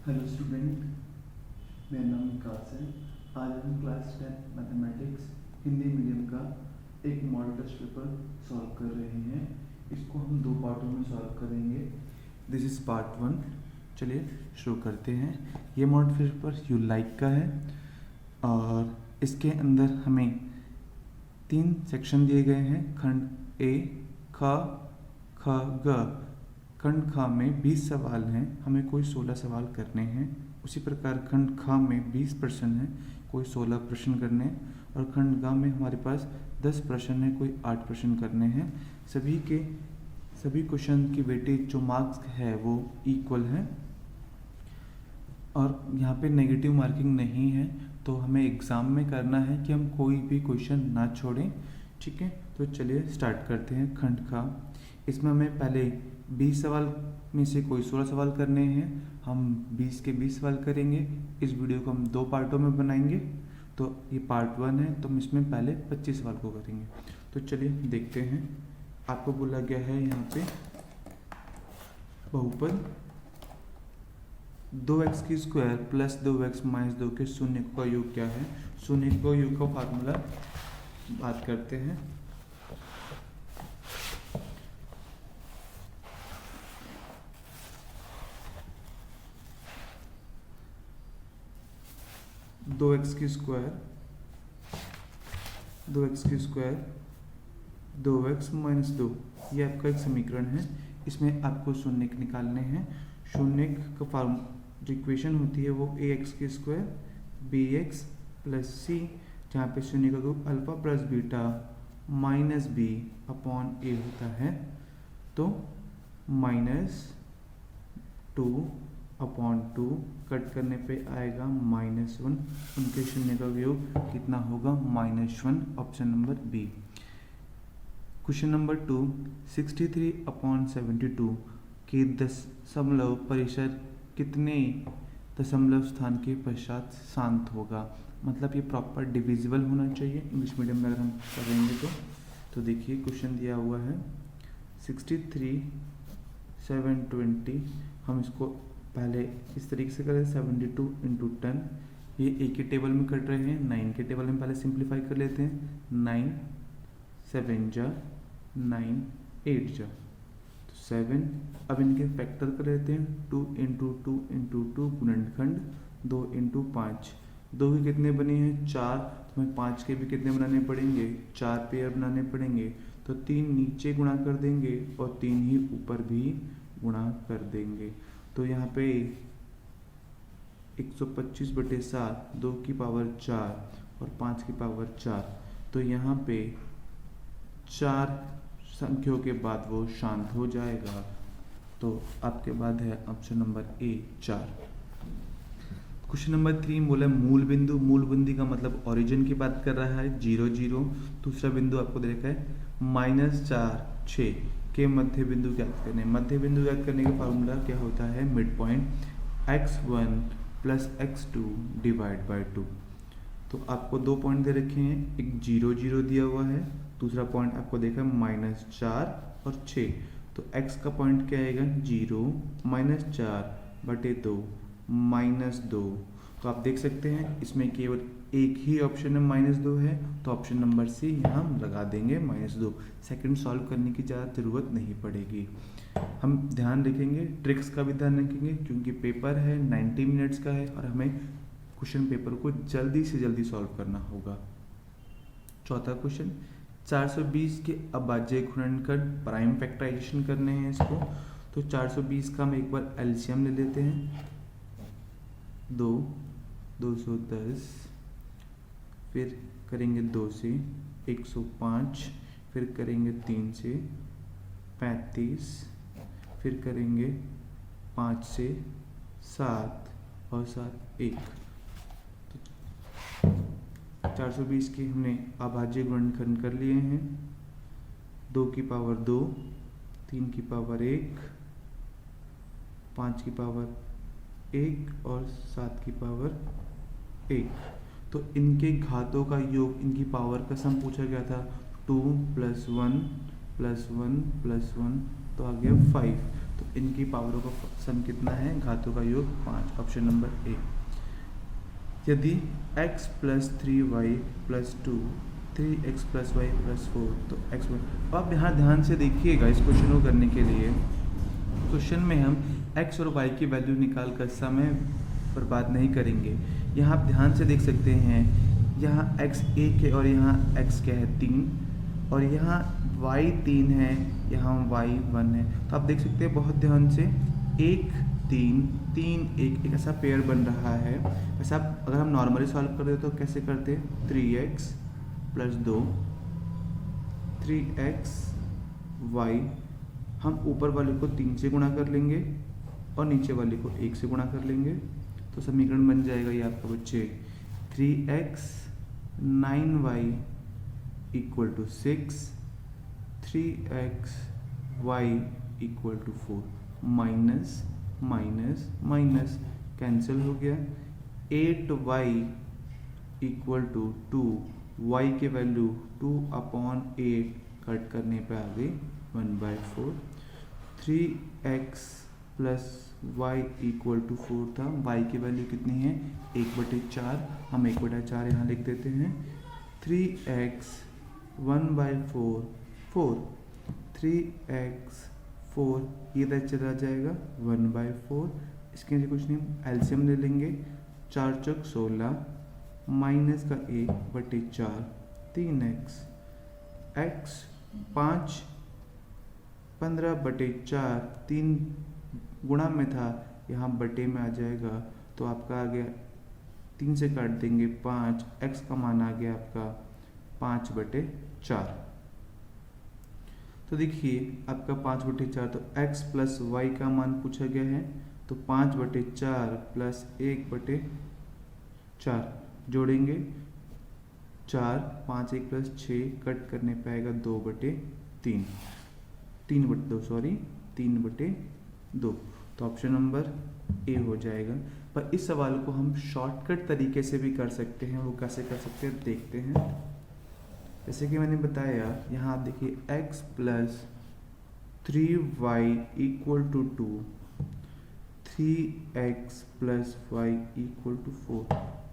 Hello student, मेरा नाम विकास है। आज हम क्लास 10 मैथमेटिक्स हिंदी मीडियम का एक मॉडल टेस्ट पेपर सॉल्व कर रहे हैं। इसको हम दो पार्टों में सॉल्व करेंगे। This is part 1। चलिए शुरू करते हैं। ये मॉडल टेस्ट पेपर यू लाइक का है और इसके अंदर हमें 3 सेक्शन दिए गए हैं। खंड ए, ख, ग। खंड ख में 20 सवाल हैं, हमें कोई 16 सवाल करने हैं। उसी प्रकार खंड ख में 20 प्रश्न हैं, कोई 16 प्रश्न करने हैं। और खंड ग में हमारे पास 10 प्रश्न हैं, कोई 8 प्रश्न करने हैं। सभी क्वेश्चन की वेटेज जो मार्क्स है वो इक्वल है और यहाँ पे नेगेटिव मार्किंग नहीं है। तो हमें एग्ज़ाम में करना है कि हम कोई भी क्वेश्चन ना छोड़ें। ठीक है, तो चलिए स्टार्ट करते हैं। खंड का इसमें हमें पहले 20 सवाल में से कोई 16 सवाल करने हैं। हम 20 के 20 सवाल करेंगे। इस वीडियो को हम 2 पार्टों में बनाएंगे। तो ये पार्ट 1 है, तो हम इसमें पहले 25 सवाल को करेंगे। तो चलिए देखते हैं। आपको बोला गया है यहाँ पे बहुपद 2x की स्क्वायर प्लस 2x माइनस 2 के शून्य का योग क्या है। शून्य का योग का फार्मूला बात करते हैं। दो एक्स की स्क्वायर 2x माइनस 2, ये आपका एक समीकरण है। इसमें आपको शून्य निकालने हैं। शून्य का फॉर्म जो इक्वेशन होती है वो ax की स्क्वायर bx प्लस सी, जहाँ पे शून्य का रूप alpha plus beta minus B upon A होता है। तो -2 अपॉन 2 कट करने पे आएगा -1। उनके शून्य का योग कितना होगा, -1। Option number B. Question number 2, 63 upon 72 के दशमलव परिशद कितने दशमलव स्थान के पश्चात शांत होगा। मतलब ये प्रॉपर डिविजिबल होना चाहिए। इंग्लिश मीडियम में अगर हम करेंगे तो देखिए क्वेश्चन दिया हुआ है 63 720। हम इसको पहले इस तरीके से करें 72 इंटू 10। ये एक ही टेबल में कट रहे हैं, 9 के टेबल में पहले सिंप्लीफाई कर लेते हैं। 9 7 जा 9 8 जा तो 7। अब इनके फैक्टर कर लेते हैं। 2 इंटू 2 इंटू 2 गुणनखंड 2 इंटू 5। 2 के कितने बने हैं 4, तो हमें 5 के भी कितने बनाने पड़ेंगे, 4 पेयर बनाने पड़ेंगे। तो 3 नीचे गुणा कर देंगे और 3 ही ऊपर भी गुणा कर देंगे। तो यहाँ पे 125/7, 2 की पावर 4 और 5 की पावर 4। तो यहाँ पे 4 संख्याओं के बाद वो शांत हो जाएगा। तो आपके बाद है option number A 4। Question number 3 बोला मूल बिंदु। मूल बिंदु का मतलब ओरिजिन की बात कर रहा है, 0 0। दूसरा बिंदु आपको देखा है -4 6 के मध्य बिंदु ज्ञात करने। मध्य बिंदु ज्ञात करने का फार्मूला क्या होता है, mid point x1 plus x2 divide by 2। तो आपको 2 पॉइंट दे रखे हैं, एक 0 0 दिया हुआ है, दूसरा पॉइंट आपको देखा है -4 और 6। तो x का पॉइंट क्या आएगा 0 -4/2 -2। तो आप देख सकते हैं इसमें केवल एक ही ऑप्शन में -2 है, तो ऑप्शन नंबर सी यहाँ हम लगा देंगे -2। सेकंड सॉल्व करने की ज़्यादा ज़रूरत नहीं पड़ेगी। हम ध्यान रखेंगे, ट्रिक्स का भी ध्यान रखेंगे, क्योंकि पेपर है 90 मिनट्स का है और हमें क्वेश्चन पेपर को जल्दी से जल्दी सॉल्व करना होगा। चौथा क्वेश्चन 420 के अभाज्य गुणनखंड प्राइम फैक्टराइजेशन करने हैं इसको। तो 420 का हम एक बार एलसीएम ले लेते हैं। 2 210, फिर करेंगे 2 से 105, फिर करेंगे 3 से 35, फिर करेंगे 5 से 7 और 7 1। तो 420 के हमने अभाज्य गुणनखंड कर लिए हैं। 2 की पावर 2, 3 की पावर 1, 5 की पावर 1 और 7 की पावर 1। तो इनके घातों का योग, इनकी पावर का सम पूछा गया था। 2 + 1 + 1 + 1 तो आ गया 5। तो इनकी पावरों का सम कितना है, घातों का योग 5, ऑप्शन नंबर ए। यदि x plus 3y plus 2 3x plus y plus 4 तो x। अब आप यहाँ ध्यान से देखिएगा, इस क्वेश्चन को करने के लिए क्वेश्चन में हम x और y की वैल्यू निकाल कर समय बर्बाद नहीं करेंगे। यहाँ आप ध्यान से देख सकते हैं, यहाँ x 1 है और यहाँ x क्या है 3, और यहाँ y 3 है, यहाँ y 1 है। तो आप देख सकते हैं बहुत ध्यान से 1 3 3 1 एक ऐसा पेयर बन रहा है। ऐसा अगर हम नॉर्मली सॉल्व करते तो कैसे करते, 3x प्लस 2 3x y, हम ऊपर वाले को 3 से गुणा कर लेंगे और नीचे वाले को 1 से गुणा कर लेंगे, तो समीकरण बन जाएगा ये आपका बच्चे 3x 9y equal to 6, 3x y equal to 4, minus minus minus cancel हो गया, 8y इक्वल टू 2, y के वैल्यू 2/8 कट करने पे आ गई 1/4, 3x plus y equal to 4 था, y की वैल्यू कितनी है 1/4, हम 1/4 यहाँ लिख देते हैं, 3x 1/4 4, 3x 4 ये इधर चला जाएगा 1/4, इसके लिए कुछ नहीं एलसीएम ले लेंगे, 4 चौक 16 माइनस का 1/4 3x x 5 15/4 3 गुणा में था, यहाँ बटे में आ जाएगा, तो आपका आ गया 3 से काट देंगे 5, x का मान आ गया आपका 5/4। तो देखिए आपका 5/4, तो x प्लस y का मान पूछा गया है, तो 5/4 प्लस 1/4 जोड़ेंगे 4, 5 1 प्लस 6 कट करने पे आएगा 2/3 3/2 तो ऑप्शन नंबर ए हो जाएगा। पर इस सवाल को हम शॉर्टकट तरीके से भी कर सकते हैं, वो कैसे कर सकते हैं देखते हैं। जैसे कि मैंने बताया, यहाँ आप देखिए x plus 3y equal to 2, 3x plus y equal to 4,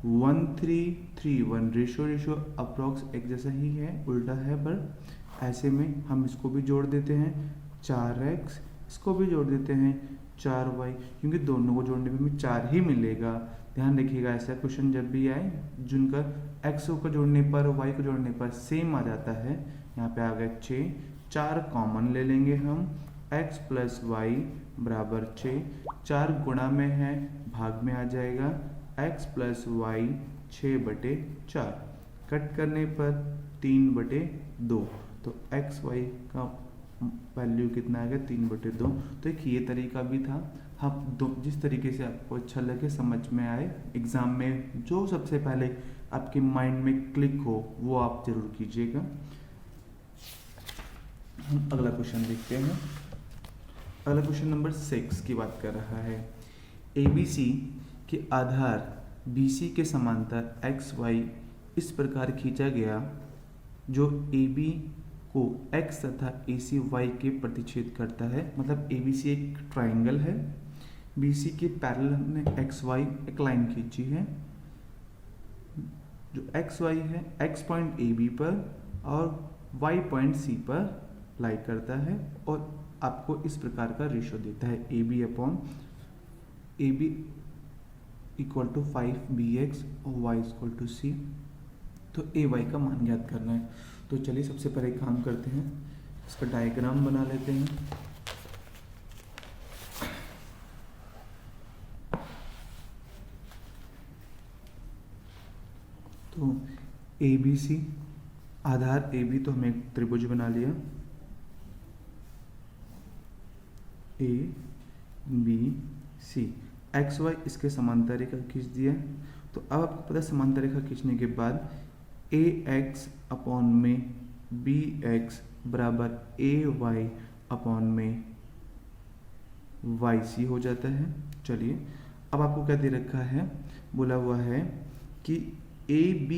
1 3 3 1 ratio approx एक जैसा ही है, उल्टा है, पर ऐसे में हम इसको भी जोड़ देते हैं 4x, इसको भी जोड़ देते हैं 4y, क्योंकि दोनों को जोड़ने पे हमें 4 ही मिलेगा। ध्यान रखिएगा, ऐसा क्वेश्चन जब भी आए जिनका x को जोड़ने पर y को जोड़ने पर सेम आ जाता है, यहाँ पे आ गया 6, 4 कॉमन ले लेंगे हम, x प्लस वाई बराबर 6, 4 गुणा में है भाग में आ जाएगा, x प्लस वाई 6/4 कट करने पर 3/2, तो x y का वैल्यू कितना आ गया 3/2। तो एक ये तरीका भी था, हम जिस तरीके से आपको अच्छा लगे, समझ में आए, एग्जाम में जो सबसे पहले आपके माइंड में क्लिक हो वो आप जरूर कीजिएगा। हम अगला क्वेश्चन देखते हैं। अगला क्वेश्चन नंबर 6 की बात कर रहा है। ABC के आधार BC के समांतर XY इस प्रकार खींचा गया जो AB को x तथा AC y के प्रतिच्छेद करता है। मतलब ABC एक ट्राइंगल है, BC के पैरेलल हमने XY एक लाइन खींची है, जो XY है x पॉइंट AB पर और y पॉइंट C पर लाई करता है, और आपको इस प्रकार का रेशो देता है AB इक्वल टू 5bx और y इक्वल टू C। तो AY का मान ज्ञात करना है। तो चलिए सबसे पहले काम करते हैं, इसका डायग्राम बना लेते हैं। तो ABC आधार AB, तो हमें त्रिभुज बना लिया ABC, XY इसके समांतर रेखा खींच दिया। तो अब आपको पता है समांतर रेखा खींचने के बाद AX अपॉन में BX बराबर AY अपॉन में YC हो जाता है। चलिए अब आपको क्या दे रखा है, बोला हुआ है कि AB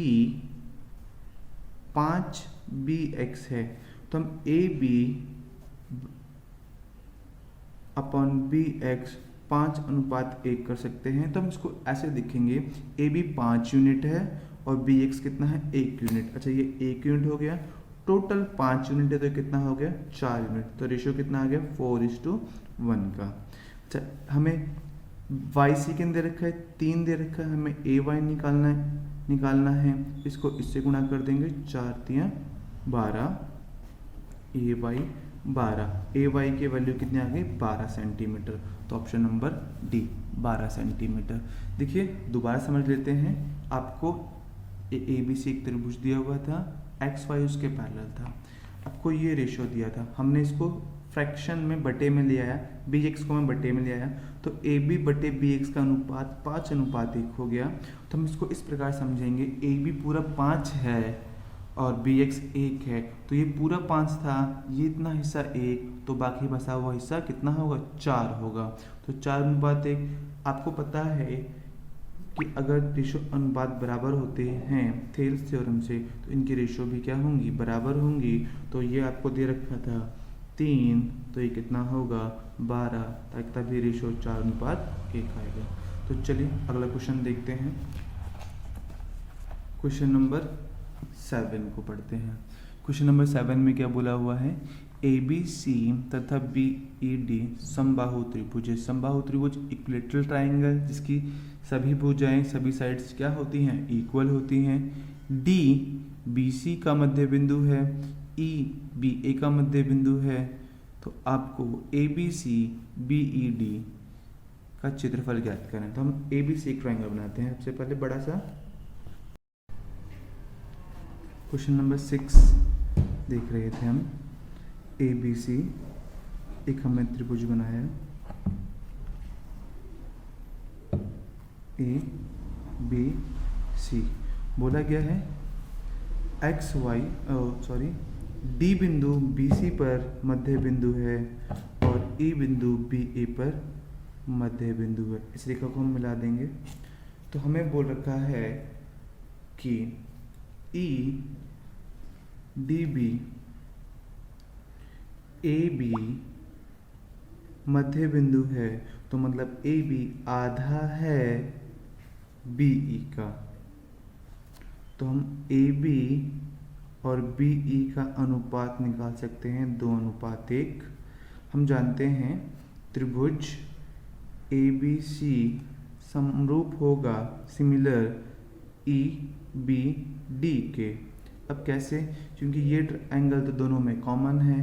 5BX है, तो हम AB अपॉन बी एक्स 5:1 कर सकते हैं। तो हम इसको ऐसे लिखेंगे, ए बी 5 यूनिट है और बी एक्स कितना है 1 यूनिट। अच्छा ये 1 यूनिट हो गया, टोटल 5 यूनिट है तो कितना हो गया 4 यूनिट। तो रेशियो कितना आ गया 4:1 का। अच्छा हमें वाई सेकेंड दे रखा है, 3 दे रखा है, हमें ए वाई निकालना है। इसको इससे गुणा कर देंगे, 4 तिया 12, ए वाई 12, ए वाई की वैल्यू कितनी आ गई 12 सेंटीमीटर। तो ऑप्शन नंबर डी 12 सेंटीमीटर। देखिए दोबारा समझ लेते हैं, आपको ए बी सी एक त्रिभुज दिया हुआ था, एक्स वाई उसके पैरेलल था, आपको ये रेशियो दिया था, हमने इसको फ्रैक्शन में बटे में ले आया, बी एक्स को मैं बटे में ले आया, तो ए बी बटे बी एक्स का अनुपात 5:1 हो गया। तो हम इसको इस प्रकार समझेंगे, ए बी पूरा 5 है और बी एक्स 1 है, तो ये पूरा 5 था, ये इतना हिस्सा 1, तो बाकी बचा हुआ हिस्सा कितना होगा 4 होगा। तो 4:1। आपको पता है कि अगर रेशो अनुपात बराबर होते हैं थेल्स थ्योरम से, तो इनकी रेशो भी क्या होंगी बराबर होंगी। तो ये आपको दे रखा था 3, तो ये कितना होगा 12, ताकि तभी रेशो 4:1 आएगा। तो चलिए अगला क्वेश्चन देखते हैं। क्वेश्चन नंबर 7 को पढ़ते हैं। क्वेश्चन नंबर 7 में क्या बोला हुआ है, ए बी सी तथा बी ई डी समबाहु त्रिभुज है। समबाहु त्रिभुज इक्विलेटरल ट्राइंगल जिसकी सभी भुजाएं सभी साइड्स क्या होती हैं इक्वल होती हैं। डी बी सी का मध्य बिंदु है, ई बी ए का मध्य बिंदु है। तो आपको A B C B E D का क्षेत्रफल ज्ञात करना है। तो हम ए बी सी एक ट्राइंगल बनाते हैं। सबसे पहले बड़ा सा क्वेश्चन नंबर 6 देख रहे थे हम, ए बी सी एक हमने त्रिभुज बनाया, ए बी सी। बोला गया है एक्स वाई डी बिंदु बी सी पर मध्य बिंदु है और ई बिंदु बी ए पर मध्य बिंदु है। इस रेखा को हम मिला देंगे। तो हमें बोल रखा है कि E D B A B मध्य बिंदु है, तो मतलब ए बी आधा है बी ई का। तो हम ए बी और बी ई का अनुपात निकाल सकते हैं 2:1। हम जानते हैं त्रिभुज ए बी सी समरूप होगा सिमिलर ई बी डी के। अब कैसे, क्योंकि ये एंगल तो दोनों में कॉमन है।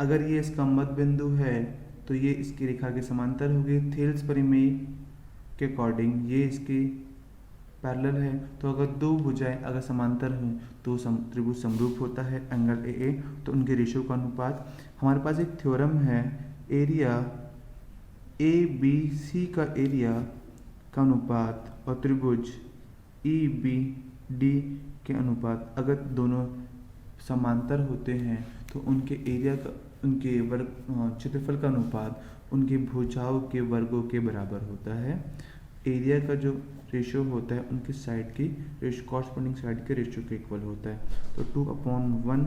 अगर ये इसका मध्य बिंदु है तो ये इसकी रेखा के समांतर होगी। थेल्स परिमेय के अकॉर्डिंग ये इसकी पैरेलल है। तो अगर दो भुजाएं अगर समांतर हों तो त्रिभुज समरूप होता है एंगल ए ए। तो उनके रेशियो का अनुपात, हमारे पास एक थ्योरम है, एरिया ए बी सी का एरिया का अनुपात और त्रिभुज ई बी डी के अनुपात अगर दोनों समांतर होते हैं तो उनके एरिया का, उनके वर्ग क्षेत्रफल का अनुपात उनकी भुजाओं के वर्गों के बराबर होता है। एरिया का जो रेशियो होता है उनकी साइड की रेशियो कॉरस्पॉन्डिंग साइड के रेशियो के इक्वल होता है। तो 2/1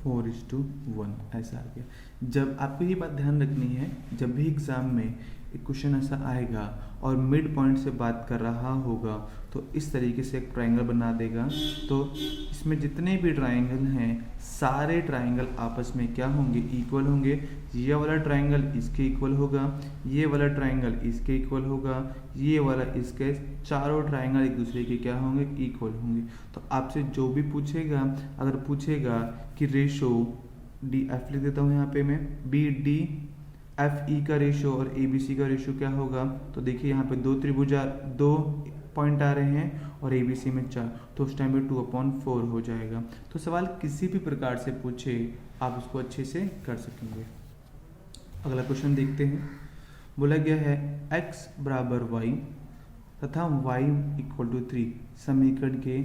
4:1 ऐसा आ गया। जब आपको ये बात ध्यान रखनी है, जब भी एग्जाम में एक क्वेश्चन ऐसा आएगा और मिड पॉइंट से बात कर रहा होगा तो इस तरीके से एक ट्राइंगल बना देगा। तो इसमें जितने भी ट्राइंगल हैं सारे ट्राइंगल आपस में क्या होंगे इक्वल होंगे। ये वाला ट्राइंगल इसके इक्वल होगा, ये वाला ट्राइंगल इसके इक्वल होगा, ये वाला इसके, चारों ट्राइंगल एक दूसरे के क्या होंगे इक्वल होंगे। तो आपसे जो भी पूछेगा, अगर पूछेगा कि रेशो डी एफ लिख देता हूँ यहाँ पे मैं, बी डी एफ ई का रेशियो और ए बी सी का रेशियो क्या होगा। तो देखिए यहाँ पे दो पॉइंट आ रहे हैं और ए बी सी में 4, तो उस टाइम पे 2/4 हो जाएगा। तो सवाल किसी भी प्रकार से पूछे आप उसको अच्छे से कर सकेंगे। अगला क्वेश्चन देखते हैं। बोला गया है x बराबर y तथा y = 3 समीकरण के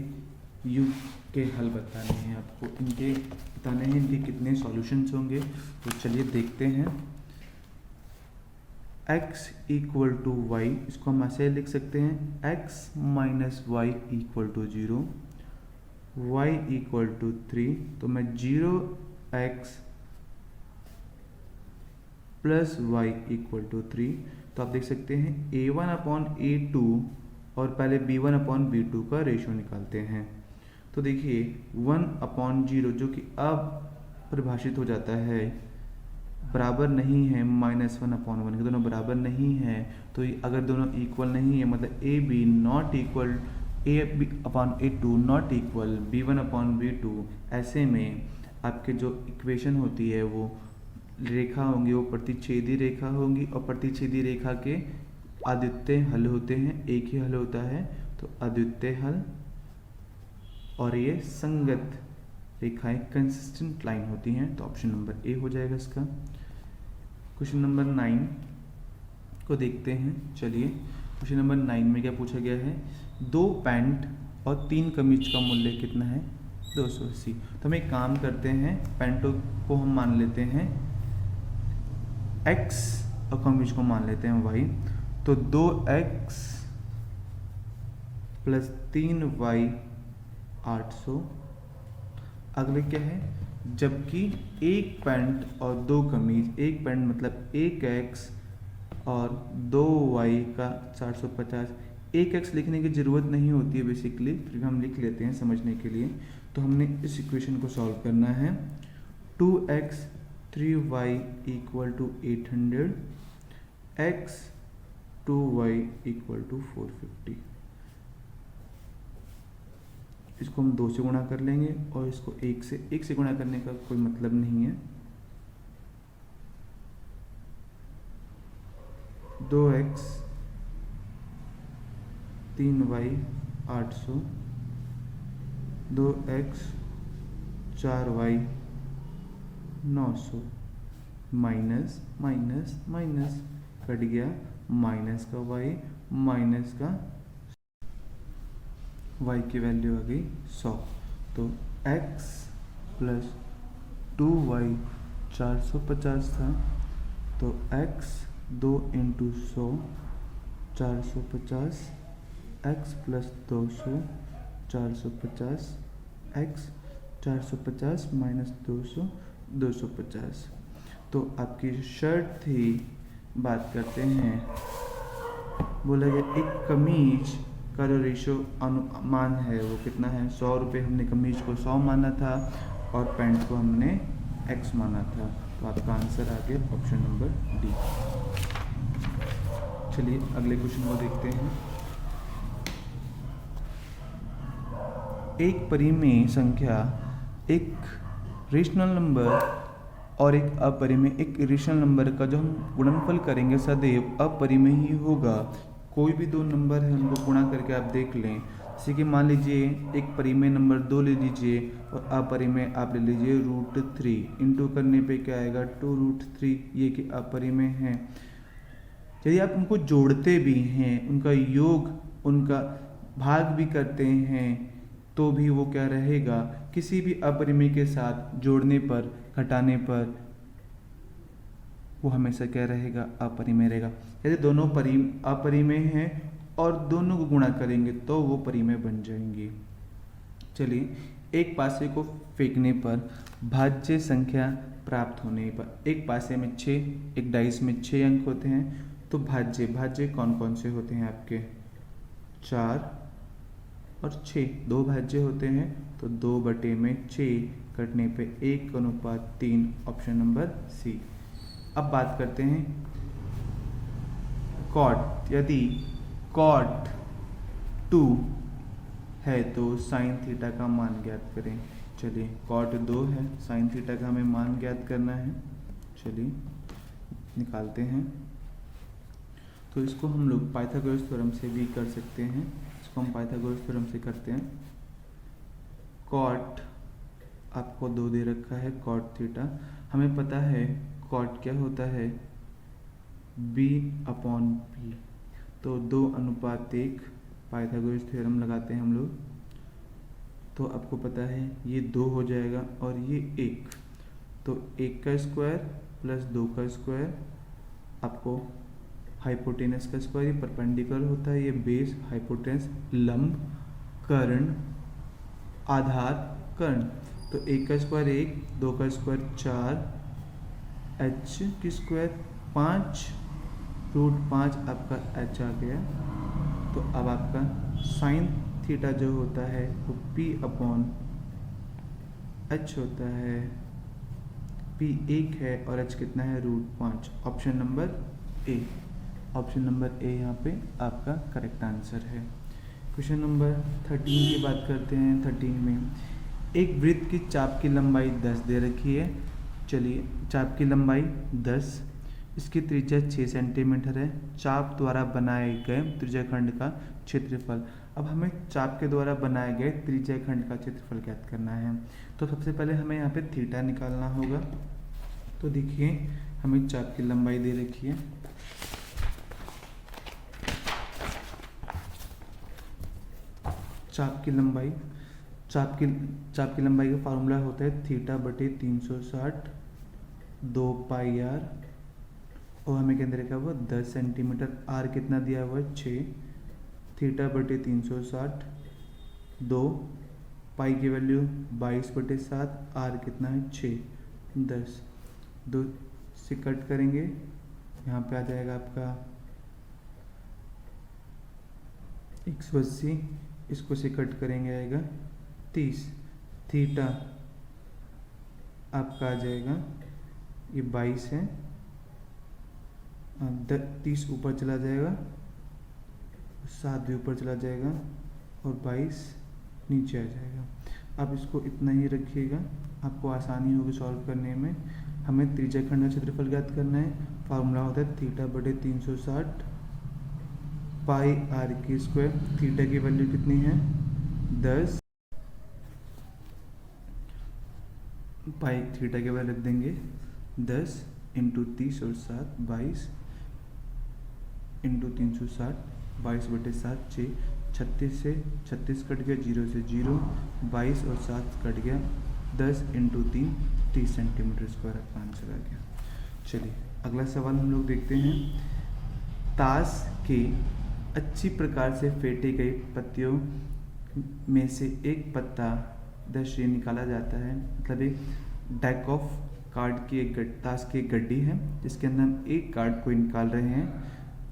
युग के हल बताने हैं। आपको इनके बताने हैं इनके कितने सॉल्यूशंस होंगे। तो चलिए देखते हैं। x = y, इसको हम ऐसे लिख सकते हैं x - y = 0, y = 3। तो मैं 0x plus y equal to 3। तो आप देख सकते हैं A1/A2 और पहले B1/B2 का रेशियो निकालते हैं। तो देखिए 1/0 जो कि अब परिभाषित हो जाता है, बराबर नहीं है -1/1 के, दोनों बराबर नहीं है। तो अगर दोनों इक्वल नहीं है मतलब AB not equal A/A2 not equal B1/B2, ऐसे में आपके जो इक्वेशन होती है वो रेखा होंगी, वो प्रतिच्छेदी रेखा होंगी और प्रतिच्छेदी रेखा के अद्वितीय हल होते हैं, एक ही हल होता है। तो अद्वितीय हल और ये संगत रेखाएं कंसिस्टेंट लाइन होती हैं। तो ऑप्शन नंबर ए हो जाएगा इसका। क्वेश्चन नंबर 9 को देखते हैं। चलिए क्वेश्चन नंबर 9 में क्या पूछा गया है, 2 पैंट और 3 कमीज का मूल्य कितना है, 280। तो हम एक काम करते हैं, पैंटों को हम मान लेते हैं x और कमीज को मान लेते हैं y। तो 2x प्लस 3y 800। अगले क्या है, जबकि एक पैंट और 2 कमीज, एक पैंट मतलब 1x और 2y का 450। 1x लिखने की ज़रूरत नहीं होती है बेसिकली, फिर भी हम लिख लेते हैं समझने के लिए। तो हमने इस इक्वेशन को सॉल्व करना है। 2x 3y equal to 800, x 2y equal to 450। इसको हम 2 से गुणा कर लेंगे और इसको 1 से गुणा करने का कोई मतलब नहीं है। 2x 3y 800, 2x 4y 900, minus minus minus cut गया, माइनस का y, माइनस का y की वैल्यू आ गई 100। तो x प्लस 2y 450 था, तो x 2 × 100 450, x plus 200 450, x 450 minus 200 250। तो आपकी शर्ट थी, बात करते हैं, बोला गया एक कमीज का जो रेशो अनुमान है वो कितना है, 100 रुपये। हमने कमीज को 100 माना था और पैंट को हमने x माना था। तो आपका आंसर आ गया ऑप्शन नंबर डी। चलिए अगले क्वेश्चन को देखते हैं। एक परिमेय संख्या एक रेशनल नंबर और एक अपरिमेय, एक इरेशनल नंबर का जो हम गुणनफल करेंगे सदैव अपरिमेय ही होगा। कोई भी 2 नंबर है उनको गुणा करके आप देख लें। जैसे कि मान लीजिए एक परिमेय नंबर 2 ले लीजिए और अपरिमेय आप ले लीजिए √3। इंटू करने पे क्या आएगा 2√3, ये कि अपरिमेय है। यदि आप उनको जोड़ते भी हैं, उनका योग, उनका भाग भी करते हैं, तो भी वो क्या रहेगा, किसी भी अपरिमेय के साथ जोड़ने पर, घटाने पर वो हमेशा क्या रहेगा, अपरिमेय रहेगा। यदि दोनों अपरिमेय हैं और दोनों को गुणा करेंगे तो वो परिमेय बन जाएंगे। चलिए एक पासे को फेंकने पर भाज्य संख्या प्राप्त होने पर, एक पासे में 6, एक डाइस में 6 अंक होते हैं, तो भाज्य कौन कौन से होते हैं आपके, 4 और 6, 2 भाज्य होते हैं। तो 2/6 कटने पे 1:3, ऑप्शन नंबर सी। अब बात करते हैं कॉट। यदि कॉट 2 है तो साइन थीटा का मान ज्ञात करें। चलिए कॉट 2 है, साइन थीटा का हमें मान ज्ञात करना है। चलिए निकालते हैं। तो इसको हम लोग पाइथागोरस थ्योरम से भी कर सकते हैं। इसको हम पाइथागोरस थ्योरम से करते हैं। कॉट आपको 2 दे रखा है, कॉट थीटा। हमें पता है कॉट क्या होता है, b/p। तो 2:1 पाइथागोरस थ्योरम लगाते हैं हम लोग। तो आपको पता है ये 2 हो जाएगा और ये 1। तो 1 का स्क्वायर प्लस 2 का स्क्वायर, आपको हाइपोटेनस का स्क्वायर, ये परपेंडिकुलर होता है, ये बेस, हाइपोटेनस, लंब, कर्ण, आधार, कर्ण। तो 1 का स्क्वायर 1, 2 का स्क्वायर 4, एच की स्क्वायर 5√5 आपका एच आ गया। तो अब आपका साइन थीटा जो होता है वो P/H होता है। P 1 है और H कितना है √5। Option number A, option number A यहाँ पे आपका करेक्ट आंसर है। क्वेश्चन नंबर 13 की बात करते हैं। 13 में एक वृत्त की चाप की लंबाई 10 दे रखी है। चलिए, चाप की लंबाई 10, इसकी त्रिज्या 6 सेंटीमीटर है। चाप द्वारा बनाए गए त्रिज्याखंड का क्षेत्रफल। अब हमें चाप के द्वारा बनाए गए त्रिज्याखंड का क्षेत्रफल ज्ञात करना है। तो सबसे पहले हमें यहाँ पे थीटा निकालना होगा। तो देखिए, हमें चाप की लंबाई दे रखी है। चाप की लंबाई का फार्मूला होता है θ/360 2πr, और हमें के अंदर क्या हुआ 10 सेंटीमीटर। r कितना दिया हुआ है 6, θ/360 2 पाई की वैल्यू 22/7, r कितना है 6 10, 2 से कट करेंगे, यहाँ पे आ जाएगा आपका 180, इसको से कट करेंगे आएगा 30। थीटा आपका आ जाएगा, ये 22 है, 30 ऊपर चला जाएगा, 7 भी ऊपर चला जाएगा और 22 नीचे आ जाएगा। अब इसको इतना ही रखिएगा, आपको आसानी होगी सॉल्व करने में। हमें त्रिज्याखंड का क्षेत्रफल ज्ञात करना है। फार्मूला होता है θ/360 पाई r की स्क्वायर। थीटा की वैल्यू कितनी है 10, पाई थीटा की वैल्यू रख देंगे 10 इंटू 30 और 7 22 इंटू 360 22/7 6, 36 से 36 कट गया, 0 से 0, 22 और 7 कट गया, 10 इंटू 3 30 सेंटीमीटर स्क्वायर आपका आंसर आ गया। चलिए, अगला सवाल हम लोग देखते हैं। ताश के अच्छी प्रकार से फेंटे गए पत्तियों में से एक पत्ता दशे निकाला जाता है। मतलब एक डेक ऑफ कार्ड की ताश की एक गड्डी है, जिसके अंदर हम एक कार्ड को निकाल रहे हैं।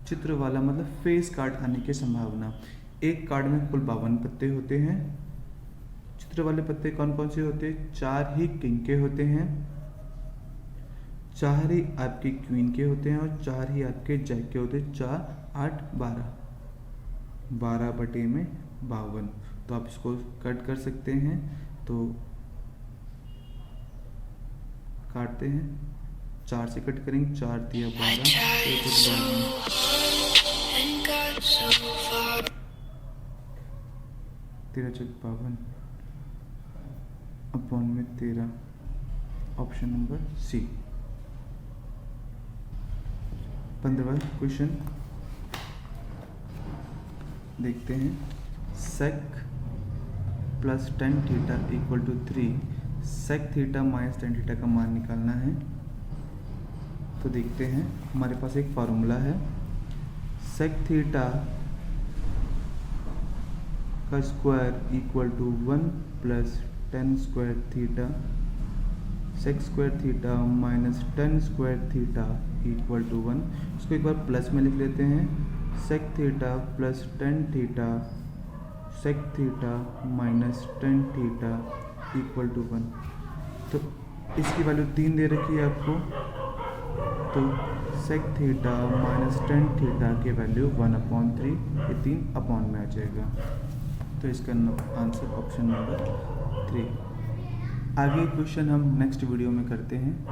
चित्र वाला मतलब फेस कार्ड आने की संभावना। एक कार्ड में कुल 52 पत्ते होते हैं। चित्र वाले पत्ते कौन कौन से होते हैं? 4 ही किंग के होते हैं, 4 ही आपके क्वीन के होते हैं और 4 ही आपके जैक के होते हैं। 4 8 12, 12/52। तो आप इसको कट कर सकते हैं। तो काटते हैं, 4 से कट करेंगे, 4 दिया 12, 13/52 अपॉन में 13। Option number C. 15वां क्वेश्चन देखते हैं। sec plus tan theta equal to 3, sec theta minus tan theta का मान निकालना है। तो देखते हैं, हमारे पास एक फार्मूला है। sec थीटा का square equal to 1 plus tan square theta, sec square theta minus tan square theta equal to 1। इसको एक बार प्लस में लिख लेते हैं। sec theta plus tan theta, sec theta minus tan theta equal to 1। तो इसकी value 3 दे रखी है आपको। तो sec theta minus tan theta की वैल्यू 1/3, ये 3 अपॉन में आ जाएगा। तो इसका आंसर ऑप्शन नंबर 3। आगे क्वेश्चन हम नेक्स्ट वीडियो में करते हैं।